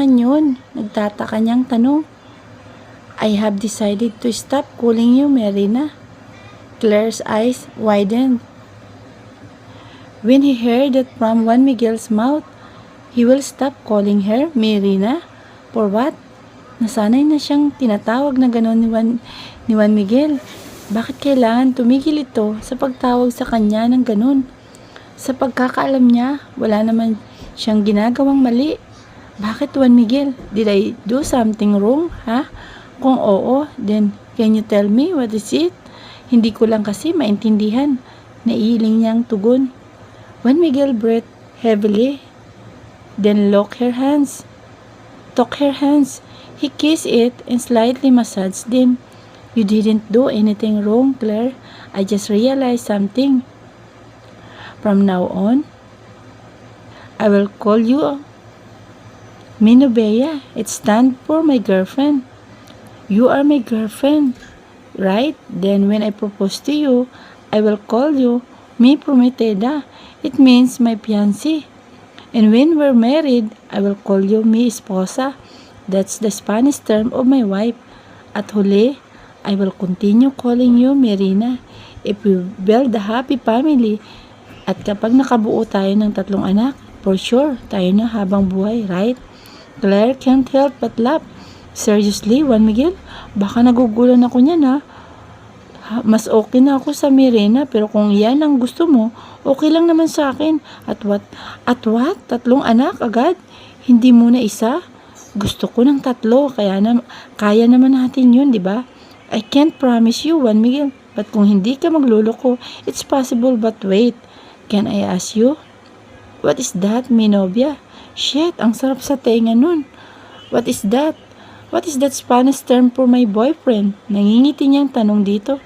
naman yun? Nagtataka niyang tanong. I have decided to stop calling you Marina. Claire's eyes widened. When he heard that from Juan Miguel's mouth, he will stop calling her Marina? For what? Nasanay na siyang tinatawag na gano'n ni Juan Miguel. Bakit kailangan tumigil ito sa pagtawag sa kanya ng gano'n? Sa pagkakaalam niya, wala naman siyang ginagawang mali. Bakit, Juan Miguel? Did I do something wrong, ha? Kung oo, then can you tell me what is it? Hindi ko lang kasi maintindihan. Naiiling niyang tugon. Juan Miguel breathed heavily, then took her hands. He kissed it and slightly massaged them. You didn't do anything wrong, Claire. I just realized something. From now on, I will call you Minobea. It stands for my girlfriend. You are my girlfriend, right? Then when I propose to you, I will call you Mi Prometida. It means my fiancé. And when we're married, I will call you Mi Esposa. That's the Spanish term of my wife. At huli, I will continue calling you Marina. If we build a happy family, at kapag nakabuo tayo ng 3 anak, for sure, tayo na habang buhay, right? Claire can't help but laugh. Seriously, Juan Miguel? Baka nagugulan ako niyan, ha? Mas okay na ako sa Mirena, pero kung yan ang gusto mo, okay lang naman sa akin. At what? 3 anak agad? Hindi muna isa? Gusto ko ng 3, kaya naman natin yun, di ba? I can't promise you, Juan Miguel, but kung hindi ka magluloko, it's possible, but wait. Can I ask you? What is that, Minobia? Shit, ang sarap sa tenga nun. What is that? What is that Spanish term for my boyfriend? Nangingiti niyang tanong dito.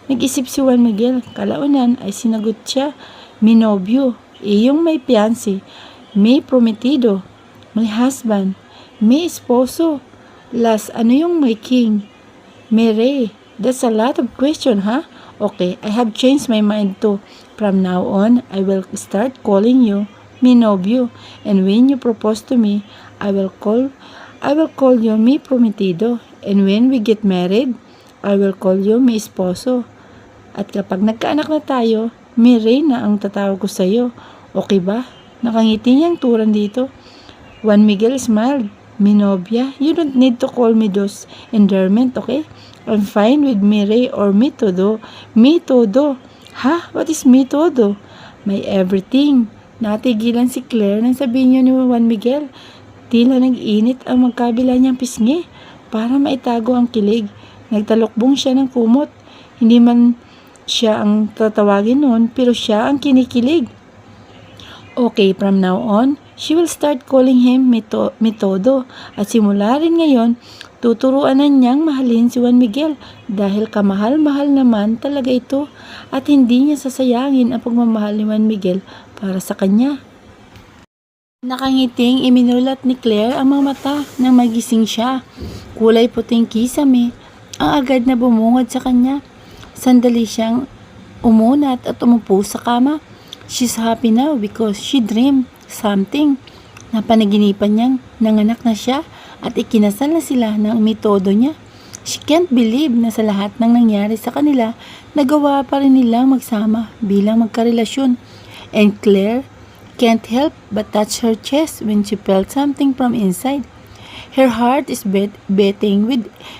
Nag-isip si Juan Miguel. Kalaunan ay sinagot siya, mi novio, iyong may fiancé, mi prometido, my husband, mi esposo. Last, ano yung my king? Mere, that's a lot of question, ha? Okay, I have changed my mind too. From now on, I will start calling you mi novio, and when you propose to me, I will call you mi prometido, and when we get married, I will call you mi esposo. At kapag nagkaanak na tayo, mi reina ang tatawag ko sa iyo. Okay ba? Nakangiti niyang turan dito. Juan Miguel smiled. Mi novia, you don't need to call me those endearment, okay? I'm fine with mi rey or mi todo. Mi todo. Ha? What is mi todo? My everything. Natigilan si Claire nang sabihin niyo ni Juan Miguel. Tila nag-init ang magkabila niyang pisngi. Para maitago ang kilig, nagtalokbong siya ng kumot. Hindi man siya ang tatawagin noon, pero siya ang kinikilig. Okay, from now on, she will start calling him Metodo. At simula rin ngayon, tuturuan na niyang mahalin si Juan Miguel dahil kamahal-mahal naman talaga ito at hindi niya sasayangin ang pagmamahal ni Juan Miguel para sa kanya. Nakangiting iminulat ni Claire ang mga mata nang magising siya. Kulay puting kisame ang agad na bumungad sa kanya. Sandali siyang umunat at umupo sa kama. She's happy now because she dreamed something. Napanaginipan niyang nanganak na siya at ikinasal na sila ng metodo niya. She can't believe na sa lahat ng nangyari sa kanila, nagawa pa rin nilang magsama bilang magkarelasyon. And Claire can't help but touch her chest when she felt something from inside. Her heart is beating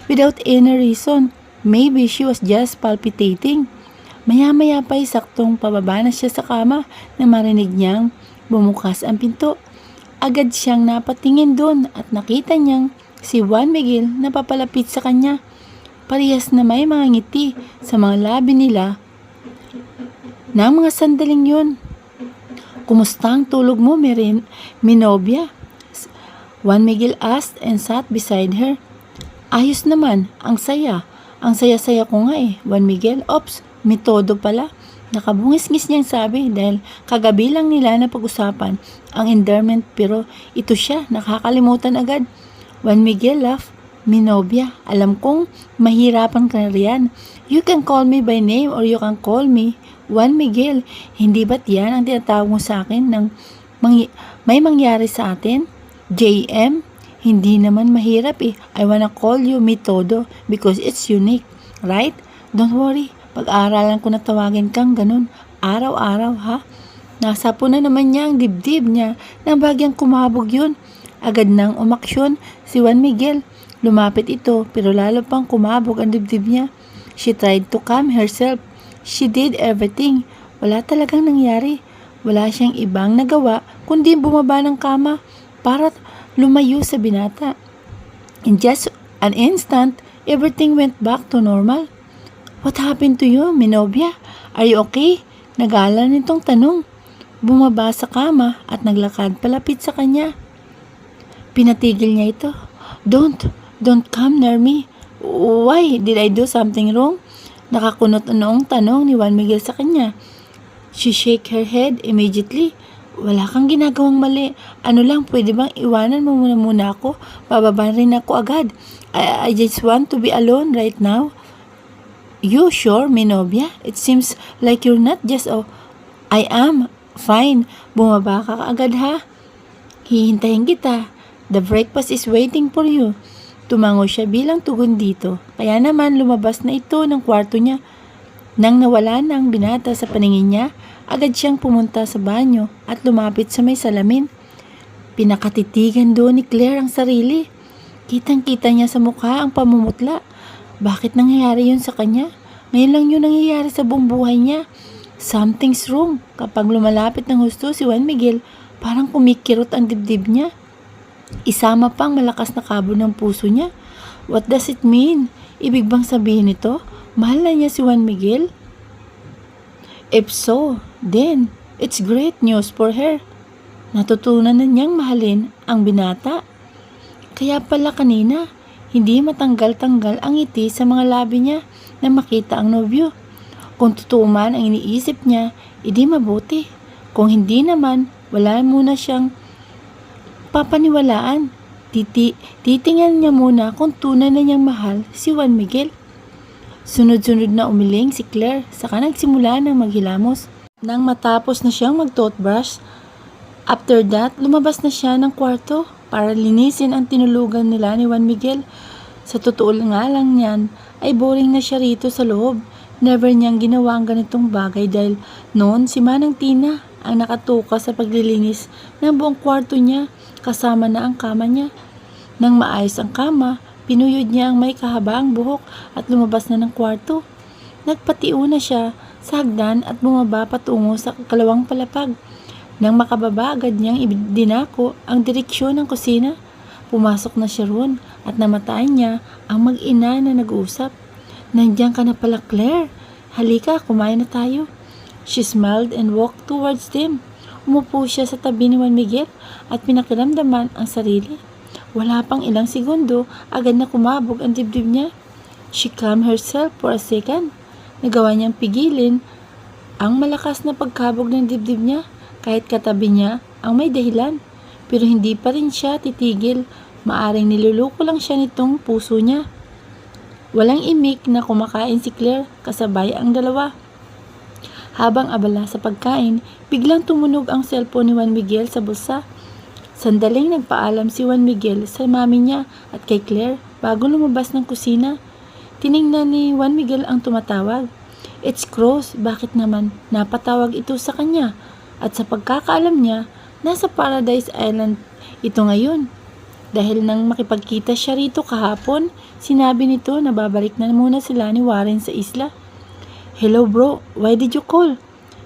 without any reason. Maybe she was just palpitating. Maya-maya pa'y saktong pababa na siya sa kama na marinig niyang bumukas ang pinto. Agad siyang napatingin doon at nakita niyang si Juan Miguel na papalapit sa kanya. Parehas na may mga ngiti sa mga labi nila na mga sandaling yun. Kumusta ang tulog mo, Minobia? Juan Miguel asked and sat beside her. Ayos naman, ang saya. Ang saya-saya ko nga eh, Juan Miguel. Ops, metodo pala. Nakabungis-ngis niyang sabi dahil kagabi lang nila na pag-usapan ang endearment pero ito siya, nakakalimutan agad. Juan Miguel laughed. Minobia, alam kong mahirapan ka riyan. You can call me by name or you can call me Juan Miguel. Hindi ba't yan ang tinatawag mo sa akin ng may mangyari sa atin? JM? Hindi naman mahirap eh. I wanna call you Metodo because it's unique, right? Don't worry, pag-aaralan ko na tawagin kang ganun. Araw-araw ha? Nasapo na naman niya ang dibdib niya nang bagyang kumabog yun. Agad nang umaksyon si Juan Miguel. Lumapit ito pero lalo pang kumabog ang dibdib niya. She tried to calm herself. She did everything. Wala talagang nangyari. Wala siyang ibang nagawa kundi bumaba ng kama para lumayo sa binata. In just an instant, everything went back to normal. What happened to you, Minobia? Are you okay? Nag-aalala nitong tanong. Bumaba sa kama at naglakad palapit sa kanya. Pinatigil niya ito. Don't come near me. Why? Did I do something wrong? Nakakunot noong tanong ni Juan Miguel sa kanya. She shook her head immediately. Wala kang ginagawang mali. Ano lang, pwede bang iwanan mo muna ako? Bababa rin ako agad. I just want to be alone right now. You sure, Minobia? It seems like you're not just I am. Fine. Bumaba ka kaagad ha. Hihintayin kita. The breakfast is waiting for you. Tumango siya bilang tugon dito. Kaya naman lumabas na ito ng kwarto niya. Nang nawala na ang binata sa paningin niya, agad siyang pumunta sa banyo at lumapit sa may salamin. Pinakatitigan doon ni Claire ang sarili. Kitang-kita niya sa mukha ang pamumutla. Bakit nangyayari yun sa kanya? Ngayon lang yun nangyayari sa buong buhay niya. Something's wrong. Kapag lumalapit ng husto si Juan Miguel, parang kumikirot ang dibdib niya. Isama pang malakas na kabo ng puso niya. What does it mean? Ibig bang sabihin nito? Mahal na niya si Juan Miguel? If so, then it's great news for her. Natutunan na niyang mahalin ang binata. Kaya pala kanina, hindi matanggal-tanggal ang ngiti sa mga labi niya na makita ang nobyo. Kung totoo man ang iniisip niya, hindi mabuti. Kung hindi naman, wala muna siyang papaniwalaan. Titingnan niya muna kung tunay na niyang mahal si Juan Miguel. Sunod-sunod na umiling si Claire, saka nagsimula ng maghilamos. Nang matapos na siyang mag-toothbrush, after that, lumabas na siya ng kwarto para linisin ang tinulugan nila ni Juan Miguel. Sa totoo nga lang niyan, ay boring na siya rito sa loob. Never niyang ginawa ang ganitong bagay dahil noon si Manang Tina ang nakatuka sa paglilinis ng buong kwarto niya kasama na ang kama niya. Nang maayos ang kama, pinuyod niya ang may kahabaang buhok at lumabas na ng kwarto. Nagpatiu na siya sa hagdan at bumaba patungo sa kalawang palapag. Nang makababa, agad niyang dinako ang direksyon ng kusina. Pumasok na siya roon at namataan niya ang mag-ina na nag-uusap. Nandiyan ka na pala, Claire. Halika, kumain na tayo. She smiled and walked towards them. Umupo siya sa tabi ni Juan Miguel at pinakiramdaman ang sarili. Wala pang ilang segundo, agad na kumabog ang dibdib niya. She calmed herself for a second. Nagawa niyang pigilin ang malakas na pagkabog ng dibdib niya kahit katabi niya ang may dahilan. Pero hindi pa rin siya titigil. Maaring niluluko lang siya nitong puso niya. Walang imik na kumakain si Claire kasabay ang dalawa. Habang abala sa pagkain, biglang tumunog ang cellphone ni Juan Miguel sa bulsa. Sandaling nagpaalam si Juan Miguel sa mami niya at kay Claire bago lumabas ng kusina. Tiningnan ni Juan Miguel ang tumatawag. It's Cross, bakit naman napatawag ito sa kanya? At sa pagkakaalam niya, nasa Paradise Island ito ngayon. Dahil nang makipagkita siya rito kahapon, sinabi nito na babalik na muna sila ni Warren sa isla. Hello bro, why did you call?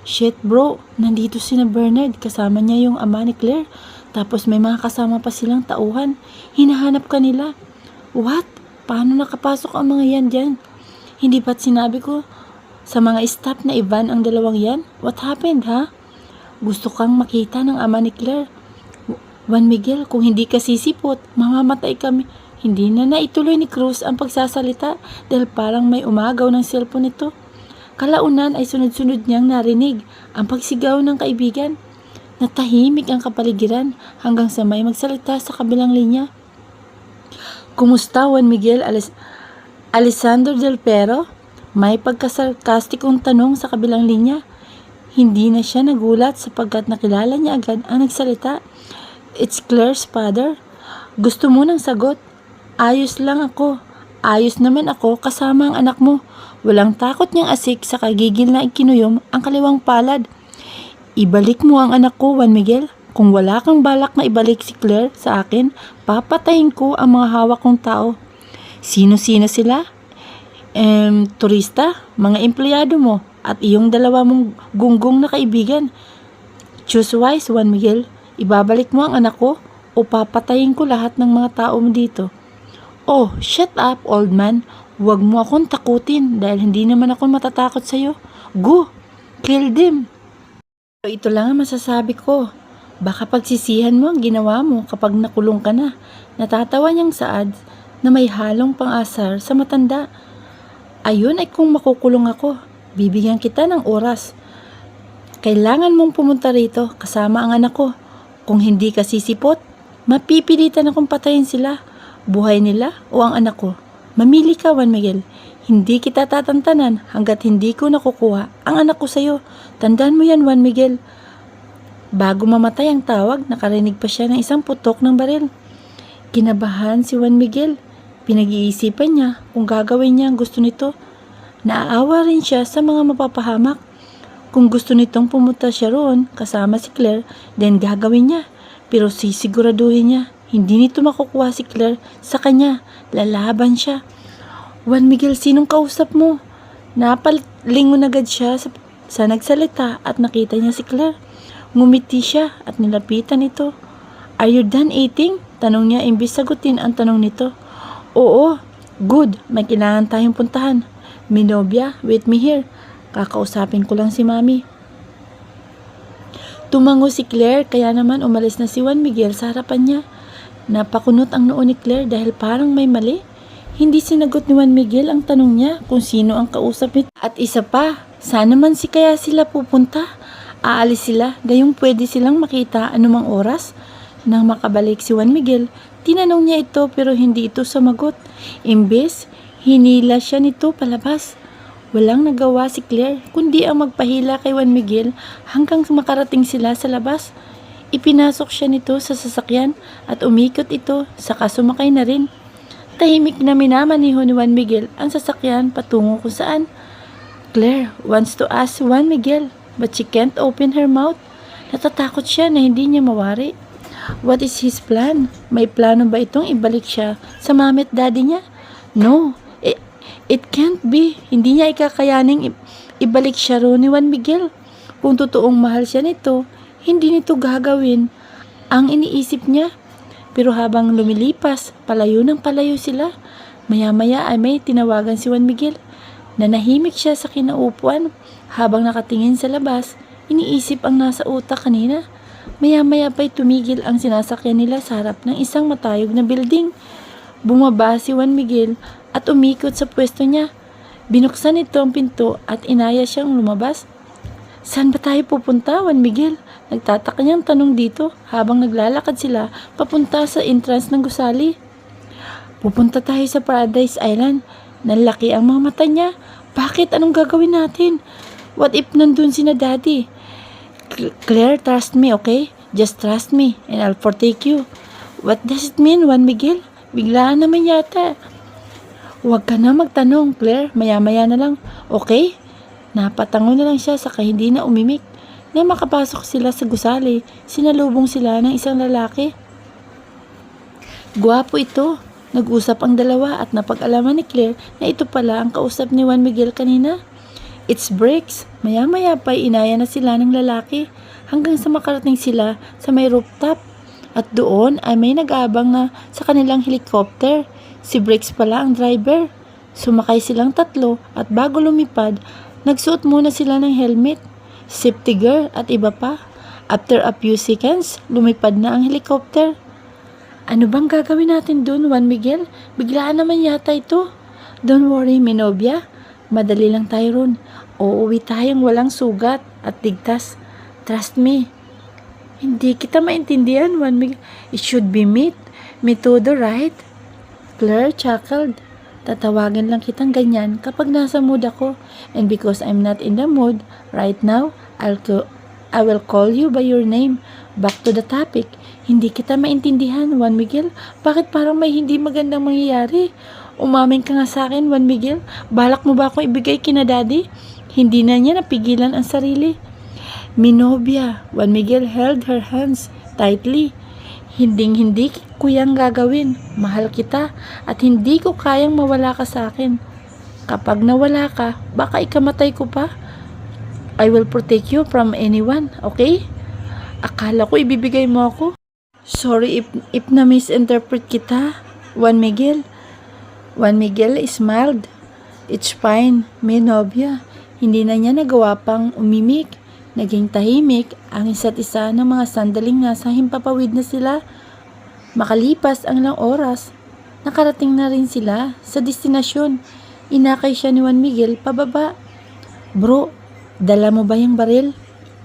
Shit bro, nandito sina Bernard, kasama niya yung ama ni Claire. Tapos may mga kasama pa silang tauhan. Hinahanap ka nila. What? Paano nakapasok ang mga yan dyan? Hindi ba't sinabi ko sa mga staff na Ivan ang dalawang yan? What happened ha? Gusto kang makita ng ama ni Claire. Juan Miguel, kung hindi ka sisipot, mamamatay kami. Hindi na naituloy ni Cruz ang pagsasalita dahil parang may umagaw ng cellphone nito. Kalaunan ay sunod-sunod niyang narinig ang pagsigaw ng kaibigan. Natahimik ang kapaligiran hanggang sa may magsalita sa kabilang linya. Kumusta Juan Miguel Alessandro del Pero? May pagkasarkastikong tanong sa kabilang linya. Hindi na siya nagulat sapagkat nakilala niya agad ang nagsalita. It's Claire's father. Gusto mo ng sagot? Ayos lang ako. Ayos naman ako kasama ang anak mo. Walang takot niyang asik sa kagigil na ikinuyom ang kaliwang palad. Ibalik mo ang anak ko, Juan Miguel. Kung wala kang balak na ibalik si Claire sa akin, papatayin ko ang mga hawak kong tao. Sino-sino sila? Turista, mga empleyado mo, at iyong dalawa mong gunggong na kaibigan. Choose wise, Juan Miguel. Ibabalik mo ang anak ko o papatayin ko lahat ng mga tao mo dito. Oh, shut up, old man. Huwag mo akong takutin dahil hindi naman ako matatakot sa'yo. Go, kill them. Ito lang ang masasabi ko. Baka pagsisihan mo ang ginawa mo kapag nakulong ka na. Natatawa niyang saad na may halong pang-asar sa matanda. Ayun ay kung makukulong ako, bibigyan kita ng oras. Kailangan mong pumunta rito kasama ang anak ko. Kung hindi ka sisipot, mapipilitan akong patayin sila. Buhay nila o ang anak ko. Mamili ka, Juan Miguel. Hindi kita tatantanan hanggat hindi ko nakukuha ang anak ko sa'yo. Tandaan mo yan, Juan Miguel. Bago mamatay ang tawag, nakarinig pa siya ng isang putok ng baril. Kinabahan si Juan Miguel. Pinag-iisipan niya kung gagawin niya ang gusto nito. Naaawa rin siya sa mga mapapahamak. Kung gusto nitong pumunta siya roon kasama si Claire, then gagawin niya. Pero sisiguraduhin niya, hindi nito makukuha si Claire sa kanya. Lalaban siya. Juan Miguel, sinong kausap mo? Napalingon agad siya sa nagsalita at nakita niya si Claire. Ngumiti siya at nilapitan ito. Are you done eating? Tanong niya imbis sagutin ang tanong nito. Oo, good. May kailangan tayong puntahan. Minobia, wait me here. Kakausapin ko lang si Mami. Tumango si Claire kaya naman umalis na si Juan Miguel sa harapan niya. Napakunot ang noo ni Claire dahil parang may mali. Hindi sinagot ni Juan Miguel ang tanong niya kung sino ang kausap nito. At isa pa, saan naman kaya sila pupunta? Aalis sila, gayong pwede silang makita anumang oras. Nang makabalik si Juan Miguel, tinanong niya ito pero hindi ito sumagot. Imbes, hinila siya nito palabas. Walang nagawa si Claire kundi ang magpahila kay Juan Miguel hanggang makarating sila sa labas. Ipinasok siya nito sa sasakyan at umikot ito saka sumakay na rin. Tahimik na minamaniho ni Juan Miguel ang sasakyan patungo kung saan. Claire wants to ask Juan Miguel but she can't open her mouth. Natatakot siya na hindi niya mawari. What is his plan? May plano ba itong ibalik siya sa mami at daddy niya? No, it can't be. Hindi niya ikakayaning ibalik siya ro ni Juan Miguel. Kung totoong mahal siya nito, hindi nito gagawin ang iniisip niya. Pero habang lumilipas, palayo ng palayo sila. Maya-maya ay may tinawagan si Juan Miguel. Nanahimik siya sa kinaupuan habang nakatingin sa labas. Iniisip ang nasa utak kanina. Maya-maya pa'y tumigil ang sinasakyan nila sa harap ng isang matayog na building. Bumaba si Juan Miguel at umikot sa pwesto niya. Binuksan nito ang pinto at inaya siyang lumabas. Saan ba tayo pupunta, Juan Miguel? Nagtataka niyang tanong dito habang naglalakad sila papunta sa entrance ng gusali. Pupunta tayo sa Paradise Island. Nalaki ang mga mata niya. Bakit? Anong gagawin natin? What if nandun si na daddy? Claire, trust me, okay? Just trust me and I'll protect you. What does it mean, Juan Miguel? Biglaan naman yata. Huwag ka na magtanong, Claire. Maya-maya na lang. Okay? Napatango na lang siya saka hindi na umimik. Nang makapasok sila sa gusali, sinalubong sila ng isang lalaki. Gwapo ito. Nag-usap ang dalawa at napag-alaman ni Claire na ito pala ang kausap ni Juan Miguel kanina. It's Briggs. Maya-maya pa inaya na sila ng lalaki hanggang sa makarating sila sa may rooftop. At doon ay may nag-aabang na sa kanilang helicopter. Si Briggs pala ang driver. Sumakay silang tatlo at bago lumipad, nagsuot muna sila ng helmet, safety gear at iba pa. After a few seconds, lumipad na ang helicopter. Ano bang gagawin natin doon, Juan Miguel? Biglaan naman yata ito. Don't worry, Minobia. Madali lang tayo ron. Uuwi tayong walang sugat at ligtas. Trust me. Hindi kita maintindihan, Juan Miguel. It should be meat. Metodo, right? Claire chuckled. Tatawagan lang kitang ganyan kapag nasa mood ako. And because I'm not in the mood right now, I will call you by your name. Back to the topic. Hindi kita maintindihan, Juan Miguel. Bakit parang may hindi magandang mangyayari? Umamin ka nga sa akin, Juan Miguel. Balak mo ba akong ibigay kina daddy? Hindi na niya napigilan ang sarili. Minobia, Juan Miguel held her hands tightly. Hinding-hindi ko yang gagawin. Mahal kita at hindi ko kayang mawala ka sa akin. Kapag nawala ka, baka ikamatay ko pa. I will protect you from anyone, okay? Akala ko ibibigay mo ako. Sorry if na-misinterpret kita, Juan Miguel. Juan Miguel smiled. It's fine, may nobya. Hindi na niya nagawa pang umimik. Naging tahimik ang isa't isa ng mga sandaling nasa himpapawid na sila. Makalipas ang ilang oras, nakarating na rin sila sa destinasyon. Inakay siya ni Juan Miguel pababa. Bro, dala mo ba yung baril?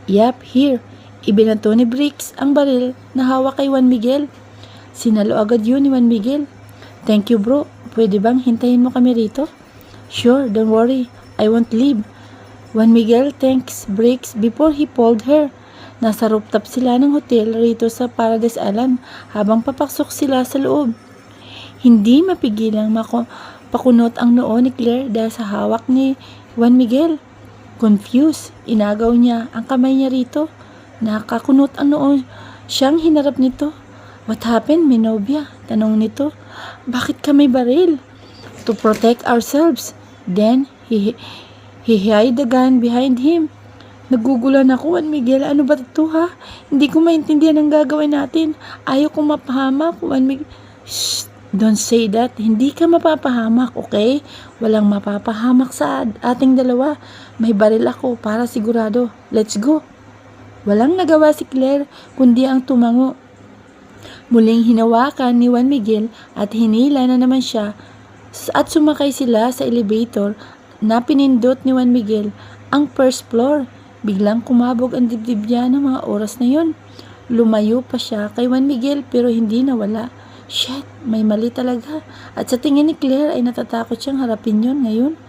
Yap, here. Ibinato ni Bricks ang baril na hawak kay Juan Miguel. Sinalo agad yun ni Juan Miguel. Thank you bro, pwede bang hintayin mo kami rito? Sure, don't worry, I won't leave. Juan Miguel thanks Bricks before he pulled her. Nasa rooftop sila ng hotel rito sa Paradise Island habang papasok sila sa loob. Hindi mapigilang pakunot ang noo ni Claire dahil sa hawak ni Juan Miguel. Confused, inagaw niya ang kamay niya rito. Nakakunot ang noo siyang hinarap nito. What happened, Minobia? Tanong nito. Bakit ka may baril? To protect ourselves. Then, he hid the gun behind him. Nagugulan ako, Juan Miguel. Ano ba ito ha? Hindi ko maintindihan ang gagawin natin. Ayaw kong mapahamak, Juan Miguel. Shh! Don't say that. Hindi ka mapapahamak, okay? Walang mapapahamak sa ating dalawa. May baril ako para sigurado. Let's go. Walang nagawa si Claire kundi ang tumango. Muling hinawakan ni Juan Miguel at hinila na naman siya at sumakay sila sa elevator na pinindot ni Juan Miguel ang first floor. Biglang kumabog ang dibdib niya ng mga oras na yun. Lumayo pa siya kay Juan Miguel pero hindi nawala. Shit, may mali talaga. At sa tingin ni Claire ay natatakot siyang harapin yun ngayon.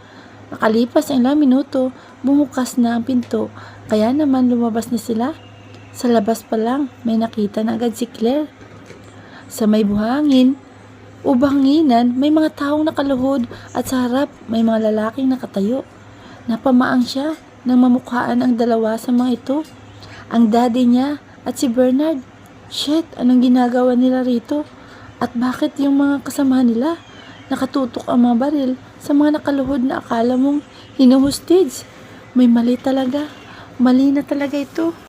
Nakalipas ang ilang minuto, bumukas na ang pinto. Kaya naman lumabas na sila. Sa labas pa lang, may nakita na agad si Claire. Sa may buhangin o buhanginan, may mga taong nakaluhod at sa harap may mga lalaking nakatayo. Napamaang siya nang mamukhaan ang dalawa sa mga ito. Ang daddy niya at si Bernard. Shit, anong ginagawa nila rito? At bakit yung mga kasama nila? Nakatutok ang mga baril sa mga nakaluhod na akala mong hinuhostage. May mali talaga. Mali na talaga ito.